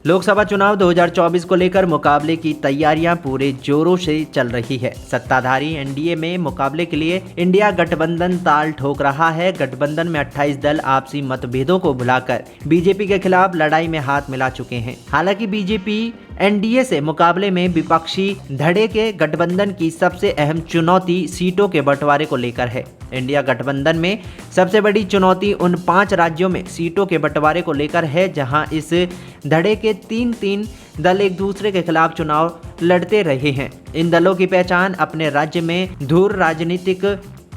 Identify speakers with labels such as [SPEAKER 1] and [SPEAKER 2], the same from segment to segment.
[SPEAKER 1] लोकसभा चुनाव 2024 को लेकर मुकाबले की तैयारियां पूरे जोरों से चल रही है। सत्ताधारी एनडीए में मुकाबले के लिए इंडिया गठबंधन ताल ठोक रहा है। गठबंधन में 28 दल आपसी मतभेदों को भुलाकर बीजेपी के खिलाफ लड़ाई में हाथ मिला चुके हैं। हालांकि बीजेपी एनडीए से मुकाबले में विपक्षी धड़े के गठबंधन की सबसे अहम चुनौती सीटों के बंटवारे को लेकर है। इंडिया गठबंधन में सबसे बड़ी चुनौती उन 5 राज्यों में सीटों के बंटवारे को लेकर है, जहां इस धड़े के तीन दल एक दूसरे के खिलाफ चुनाव लड़ते रहे हैं। इन दलों की पहचान अपने राज्य में धुर राजनीतिक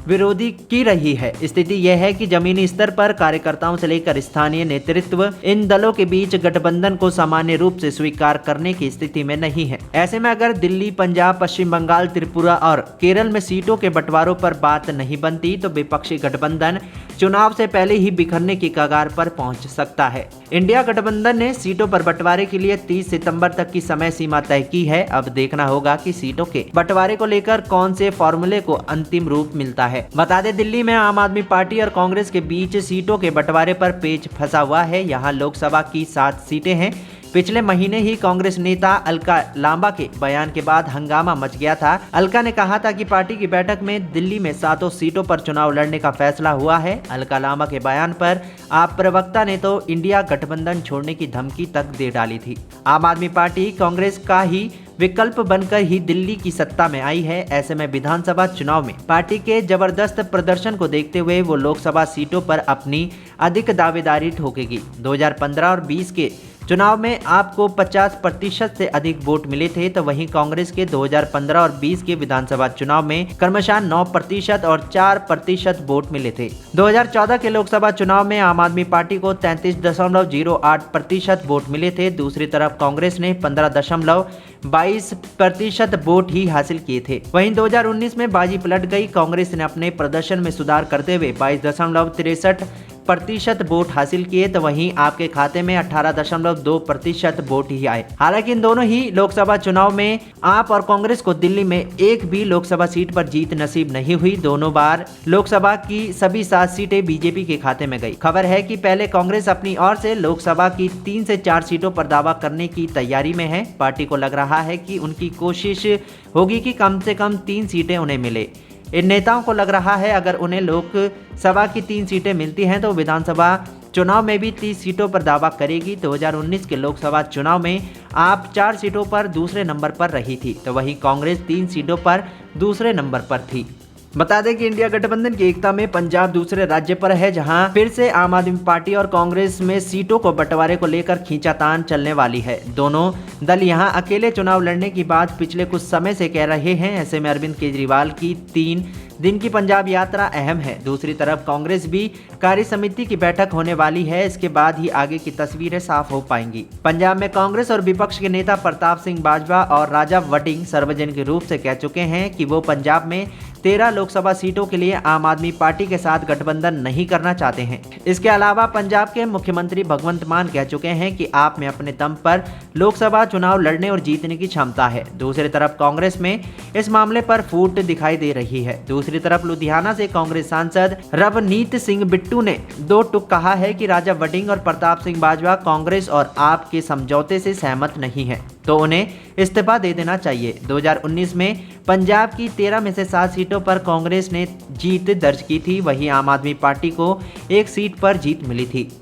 [SPEAKER 1] विरोधी की रही है। स्थिति यह है कि जमीनी स्तर पर कार्यकर्ताओं से लेकर स्थानीय नेतृत्व इन दलों के बीच गठबंधन को सामान्य रूप से स्वीकार करने की स्थिति में नहीं है। ऐसे में अगर दिल्ली, पंजाब, पश्चिम बंगाल, त्रिपुरा और केरल में सीटों के बंटवारों पर बात नहीं बनती तो विपक्षी गठबंधन चुनाव से पहले ही बिखरने की कगार पर पहुंच सकता है। इंडिया गठबंधन ने सीटों पर बंटवारे के लिए 30 सितंबर तक की समय सीमा तय की है। अब देखना होगा कि सीटों के बंटवारे को लेकर कौन से फॉर्मूले को अंतिम रूप मिलता है। बता दें, दिल्ली में आम आदमी पार्टी और कांग्रेस के बीच सीटों के बंटवारे पर पेच फंसा हुआ है। यहाँ लोकसभा की 7 सीटें हैं। पिछले महीने ही कांग्रेस नेता अलका लांबा के बयान के बाद हंगामा मच गया था। अलका ने कहा था कि पार्टी की बैठक में दिल्ली में 7 सीटों पर चुनाव लड़ने का फैसला हुआ है। अलका लांबा के बयान पर आप प्रवक्ता ने तो इंडिया गठबंधन छोड़ने की धमकी तक दे डाली थी। आम आदमी पार्टी कांग्रेस का ही विकल्प बनकर ही दिल्ली की सत्ता में आई है। ऐसे में विधानसभा चुनाव में पार्टी के जबरदस्त प्रदर्शन को देखते हुए वो लोकसभा सीटों पर अपनी अधिक दावेदारी ठोकेगी। 2015 और 20 के चुनाव में आपको 50% से अधिक वोट मिले थे, तो वहीं कांग्रेस के 2015 और 20 के विधानसभा चुनाव में क्रमशः 9% और 4% वोट मिले थे। 2014 के लोकसभा चुनाव में आम आदमी पार्टी को 33.08% वोट मिले थे। दूसरी तरफ कांग्रेस ने 15.22% वोट ही हासिल किए थे। वहीं 2019 में बाजी पलट गई। कांग्रेस ने अपने प्रदर्शन में सुधार करते हुए 22.63% वोट हासिल किए, तो वहीं आपके खाते में 18.2% वोट ही आए। हालांकि इन दोनों ही लोकसभा चुनाव में आप और कांग्रेस को दिल्ली में एक भी लोकसभा सीट पर जीत नसीब नहीं हुई। दोनों बार लोकसभा की सभी 7 सीटें बीजेपी के खाते में गई। खबर है कि पहले कांग्रेस अपनी ओर से लोकसभा की 3 से 4 सीटों पर दावा करने की तैयारी में है। पार्टी को लग रहा है कि उनकी कोशिश होगी कि कम से कम 3 सीटें उन्हें मिले। इन नेताओं को लग रहा है अगर उन्हें लोकसभा की 3 सीटें मिलती हैं तो विधानसभा चुनाव में भी 30 सीटों पर दावा करेगी। 2019 के लोकसभा चुनाव में आप 4 सीटों पर दूसरे नंबर पर रही थी, तो वहीं कांग्रेस 3 सीटों पर दूसरे नंबर पर थी। बता दें कि इंडिया गठबंधन की एकता में पंजाब दूसरे राज्य पर है, जहां फिर से आम आदमी पार्टी और कांग्रेस में सीटों को बंटवारे को लेकर खींचातान चलने वाली है। दोनों दल यहां अकेले चुनाव लड़ने की बात पिछले कुछ समय से कह रहे हैं। ऐसे में अरविंद केजरीवाल की 3 दिन की पंजाब यात्रा अहम है। दूसरी तरफ कांग्रेस भी कार्य समिति की बैठक होने वाली है। इसके बाद ही आगे की तस्वीरें साफ हो पाएंगी। पंजाब में कांग्रेस और विपक्ष के नेता प्रताप सिंह बाजवा और राजा वडिंग सार्वजनिक रूप से कह चुके हैं कि वो पंजाब में 13 लोकसभा सीटों के लिए आम आदमी पार्टी के साथ गठबंधन नहीं करना चाहते हैं। इसके अलावा पंजाब के मुख्यमंत्री भगवंत मान कह चुके हैं कि आप में अपने दम पर लोकसभा चुनाव लड़ने और जीतने की क्षमता है। दूसरी तरफ कांग्रेस में इस मामले पर फूट दिखाई दे रही है। दूसरी तरफ लुधियाना से कांग्रेस सांसद रवनीत सिंह बिट्टू ने 2 टूक कहा है कि राजा वडिंग और प्रताप सिंह बाजवा कांग्रेस और आप के समझौते से सहमत नहीं है, तो उन्हें इस्तीफा दे देना चाहिए। 2019 में पंजाब की 13 में से 7 सीटों पर कांग्रेस ने जीत दर्ज की थी, वहीं आम आदमी पार्टी को 1 सीट पर जीत मिली थी।